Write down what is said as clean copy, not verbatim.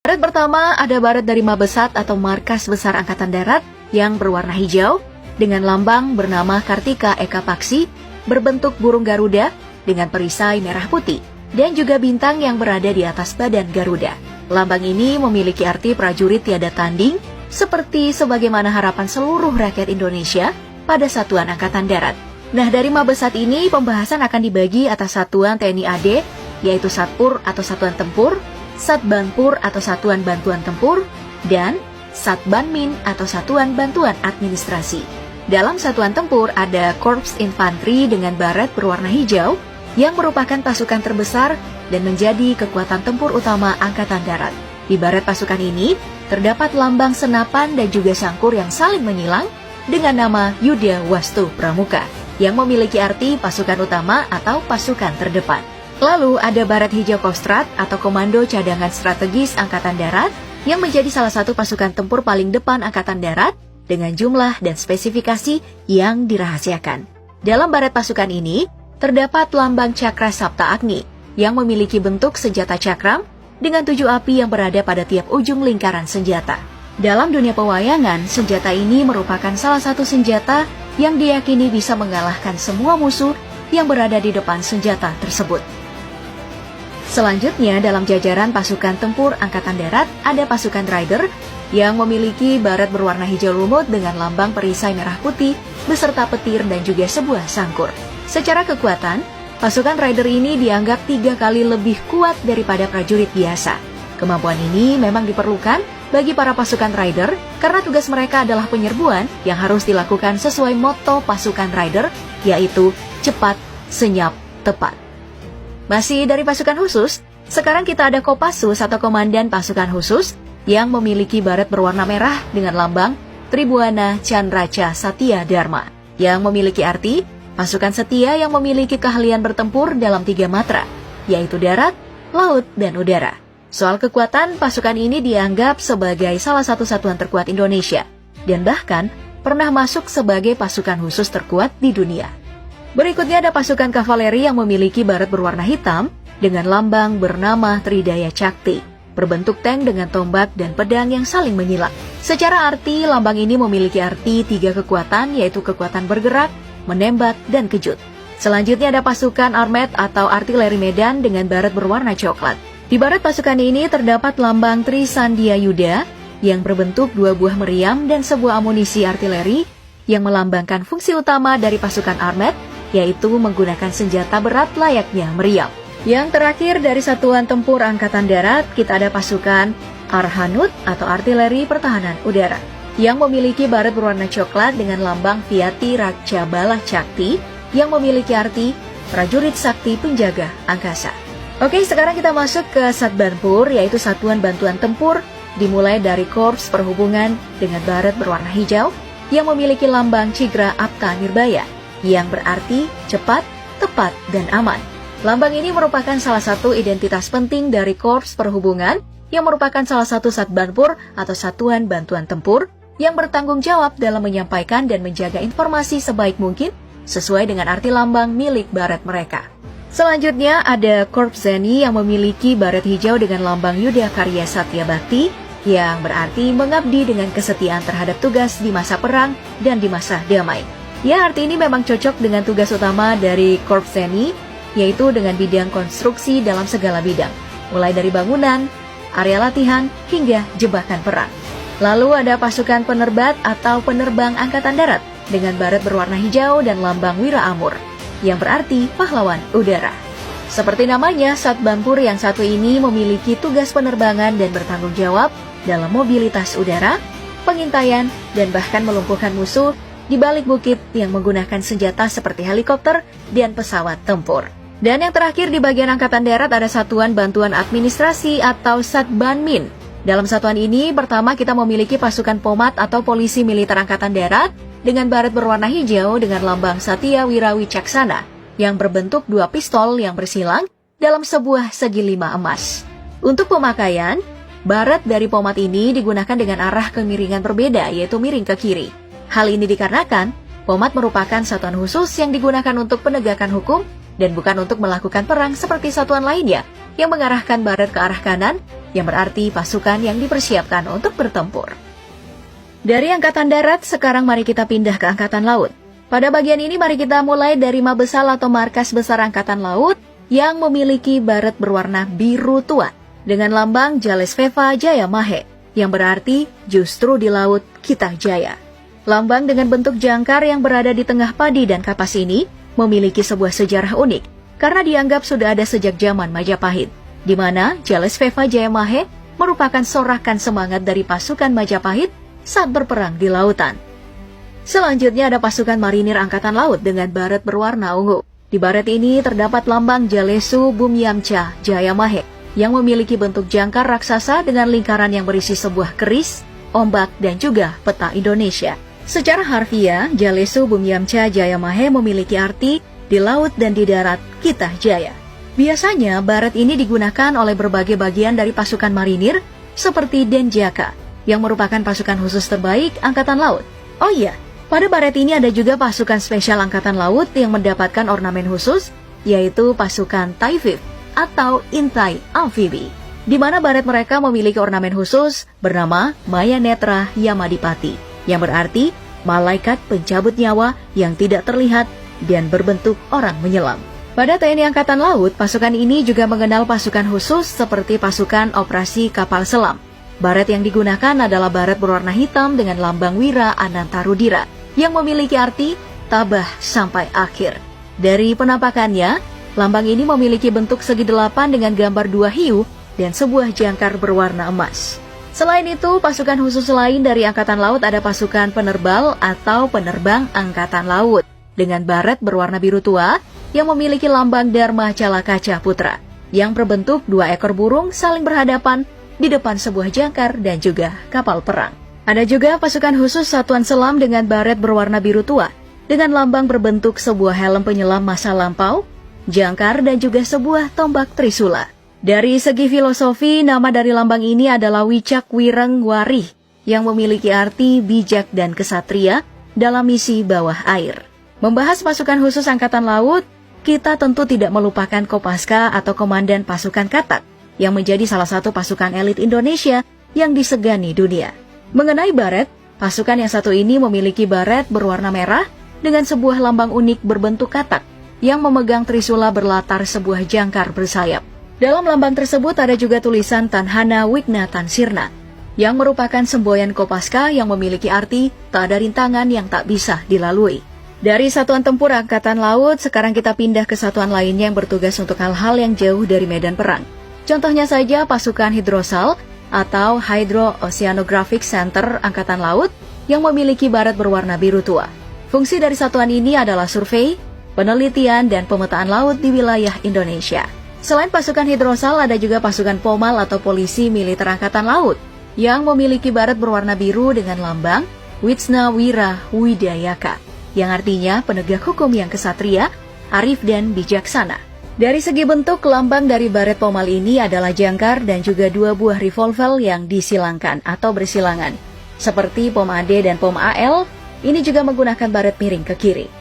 Baret pertama ada baret dari Mabesat atau Markas Besar Angkatan Darat yang berwarna hijau dengan lambang bernama Kartika Eka Paksi berbentuk burung Garuda dengan perisai merah putih dan juga bintang yang berada di atas badan Garuda. Lambang ini memiliki arti prajurit tiada tanding seperti sebagaimana harapan seluruh rakyat Indonesia pada Satuan Angkatan Darat. Nah, dari Mabesat ini pembahasan akan dibagi atas Satuan TNI AD, yaitu Satpur atau Satuan Tempur, Satbanpur atau Satuan Bantuan Tempur, dan Satbanmin atau Satuan Bantuan Administrasi. Dalam Satuan Tempur ada Korps Infanteri dengan baret berwarna hijau yang merupakan pasukan terbesar dan menjadi kekuatan tempur utama Angkatan Darat. Di baret pasukan ini terdapat lambang senapan dan juga sangkur yang saling menyilang dengan nama Yuda Wastu Pramuka yang memiliki arti pasukan utama atau pasukan terdepan. Lalu ada baret hijau Kostrat atau Komando Cadangan Strategis Angkatan Darat yang menjadi salah satu pasukan tempur paling depan Angkatan Darat dengan jumlah dan spesifikasi yang dirahasiakan. Dalam baret pasukan ini terdapat lambang Cakra Sapta Agni yang memiliki bentuk senjata cakram dengan 7 api yang berada pada tiap ujung lingkaran senjata. Dalam dunia pewayangan, senjata ini merupakan salah satu senjata yang diyakini bisa mengalahkan semua musuh yang berada di depan senjata tersebut. Selanjutnya, dalam jajaran pasukan tempur Angkatan Darat ada pasukan Rider yang memiliki baret berwarna hijau lumut dengan lambang perisai merah putih beserta petir dan juga sebuah sangkur. Secara kekuatan, pasukan Rider ini dianggap 3 kali lebih kuat daripada prajurit biasa. Kemampuan ini memang diperlukan bagi para pasukan Rider karena tugas mereka adalah penyerbuan yang harus dilakukan sesuai motto pasukan Rider, yaitu cepat, senyap, tepat. Masih dari pasukan khusus, sekarang kita ada Kopassus atau Komandan Pasukan Khusus yang memiliki baret berwarna merah dengan lambang Tribuana Candraca Satya Dharma yang memiliki arti pasukan setia yang memiliki keahlian bertempur dalam 3 matra, yaitu darat, laut, dan udara. Soal kekuatan, pasukan ini dianggap sebagai salah satu satuan terkuat Indonesia dan bahkan pernah masuk sebagai pasukan khusus terkuat di dunia. Berikutnya ada pasukan kavaleri yang memiliki baret berwarna hitam dengan lambang bernama Tridaya Cakti, berbentuk tank dengan tombak dan pedang yang saling menyilang. Secara arti, lambang ini memiliki arti 3 kekuatan, yaitu kekuatan bergerak, menembak, dan kejut. Selanjutnya ada pasukan armet atau artileri medan dengan baret berwarna coklat. Di baret pasukan ini terdapat lambang Trisandia Yuda yang berbentuk 2 buah meriam dan sebuah amunisi artileri yang melambangkan fungsi utama dari pasukan armet, yaitu menggunakan senjata berat layaknya meriam. Yang terakhir dari Satuan Tempur Angkatan Darat, kita ada pasukan Arhanut atau Artileri Pertahanan Udara yang memiliki baret berwarna coklat dengan lambang Viati Rakca Bala Cakti yang memiliki arti prajurit sakti penjaga angkasa. Oke, sekarang kita masuk ke Satbanpur, yaitu Satuan Bantuan Tempur, dimulai dari Korps Perhubungan dengan baret berwarna hijau yang memiliki lambang Cigra Apta Nirbaya yang berarti cepat, tepat, dan aman. Lambang ini merupakan salah satu identitas penting dari Korps Perhubungan yang merupakan salah satu Satbanpur atau Satuan Bantuan Tempur yang bertanggung jawab dalam menyampaikan dan menjaga informasi sebaik mungkin sesuai dengan arti lambang milik baret mereka. Selanjutnya ada Korps Zeni yang memiliki baret hijau dengan lambang Yuda Karya Satya Bakti yang berarti mengabdi dengan kesetiaan terhadap tugas di masa perang dan di masa damai. Ya, arti ini memang cocok dengan tugas utama dari Korps Zeni, yaitu dengan bidang konstruksi dalam segala bidang, mulai dari bangunan, area latihan, hingga jebakan perang. Lalu ada pasukan penerbat atau penerbang Angkatan Darat dengan baret berwarna hijau dan lambang Wira Amur, yang berarti pahlawan udara. Seperti namanya, Satbanpur yang satu ini memiliki tugas penerbangan dan bertanggung jawab dalam mobilitas udara, pengintaian, dan bahkan melumpuhkan musuh di balik bukit yang menggunakan senjata seperti helikopter dan pesawat tempur. Dan yang terakhir di bagian Angkatan Darat ada Satuan Bantuan Administrasi atau Satbanmin. Dalam satuan ini, pertama kita memiliki pasukan Pomat atau Polisi Militer Angkatan Darat dengan baret berwarna hijau dengan lambang Satya Wira Wicaksana yang berbentuk 2 pistol yang bersilang dalam sebuah segi 5 emas. Untuk pemakaian, baret dari Pomat ini digunakan dengan arah kemiringan berbeda, yaitu miring ke kiri. Hal ini dikarenakan Pomat merupakan satuan khusus yang digunakan untuk penegakan hukum dan bukan untuk melakukan perang seperti satuan lainnya yang mengarahkan baret ke arah kanan, yang berarti pasukan yang dipersiapkan untuk bertempur. Dari Angkatan Darat, sekarang mari kita pindah ke Angkatan Laut. Pada bagian ini mari kita mulai dari Mabesal atau Markas Besar Angkatan Laut yang memiliki baret berwarna biru tua dengan lambang Jalesveva Jaya Mahe, yang berarti justru di laut kita jaya. Lambang dengan bentuk jangkar yang berada di tengah padi dan kapas ini memiliki sebuah sejarah unik karena dianggap sudah ada sejak zaman Majapahit, di mana Jalesveva Jaya Mahe merupakan sorakan semangat dari pasukan Majapahit saat berperang di lautan. Selanjutnya ada pasukan marinir Angkatan Laut dengan baret berwarna ungu. Di baret ini terdapat lambang Jalesu Bumyamca Jaya Mahe yang memiliki bentuk jangkar raksasa dengan lingkaran yang berisi sebuah keris, ombak, dan juga peta Indonesia. Secara harfiah, Jalesu Bumyamca Jaya Mahe memiliki arti di laut dan di darat kita jaya. Biasanya baret ini digunakan oleh berbagai bagian dari pasukan marinir seperti Denjaka yang merupakan pasukan khusus terbaik Angkatan Laut. Oh iya, pada baret ini ada juga pasukan spesial Angkatan Laut yang mendapatkan ornamen khusus, yaitu pasukan Taifib atau Intai Amfibi, di mana baret mereka memiliki ornamen khusus bernama Maya Netra Yamadipati, yang berarti malaikat pencabut nyawa yang tidak terlihat dan berbentuk orang menyelam. Pada TNI Angkatan Laut, pasukan ini juga mengenal pasukan khusus seperti pasukan operasi kapal selam. Baret yang digunakan adalah baret berwarna hitam dengan lambang Wira Anantarudira, yang memiliki arti tabah sampai akhir. Dari penampakannya, lambang ini memiliki bentuk segi delapan dengan gambar dua hiu dan sebuah jangkar berwarna emas. Selain itu, pasukan khusus lain dari Angkatan Laut ada pasukan penerbal atau penerbang Angkatan Laut dengan baret berwarna biru tua yang memiliki lambang Dharma Calakaca Putra yang berbentuk dua ekor burung saling berhadapan di depan sebuah jangkar dan juga kapal perang. Ada juga pasukan khusus Satuan Selam dengan baret berwarna biru tua dengan lambang berbentuk sebuah helm penyelam masa lampau, jangkar, dan juga sebuah tombak trisula. Dari segi filosofi, nama dari lambang ini adalah Wicak Wireng Warih yang memiliki arti bijak dan kesatria dalam misi bawah air. Membahas pasukan khusus Angkatan Laut, kita tentu tidak melupakan Kopaska atau Komandan Pasukan Katak yang menjadi salah satu pasukan elit Indonesia yang disegani dunia. Mengenai baret, pasukan yang satu ini memiliki baret berwarna merah dengan sebuah lambang unik berbentuk katak yang memegang trisula berlatar sebuah jangkar bersayap. Dalam lambang tersebut ada juga tulisan Tanhana Wigna Tansirna yang merupakan semboyan Kopaska yang memiliki arti tak ada rintangan yang tak bisa dilalui. Dari Satuan Tempur Angkatan Laut, sekarang kita pindah ke satuan lainnya yang bertugas untuk hal-hal yang jauh dari medan perang. Contohnya saja pasukan Hidrosal atau Hydro Oceanographic Center Angkatan Laut yang memiliki baret berwarna biru tua. Fungsi dari satuan ini adalah survei, penelitian, dan pemetaan laut di wilayah Indonesia. Selain pasukan Hidrosal, ada juga pasukan Pomal atau Polisi Militer Angkatan Laut yang memiliki baret berwarna biru dengan lambang Witsna Wira Widayaka, yang artinya penegak hukum yang kesatria, arif, dan bijaksana. Dari segi bentuk, lambang dari baret Pomal ini adalah jangkar dan juga dua buah revolver yang disilangkan atau bersilangan. Seperti Pom AD dan Pom AL, ini juga menggunakan baret miring ke kiri.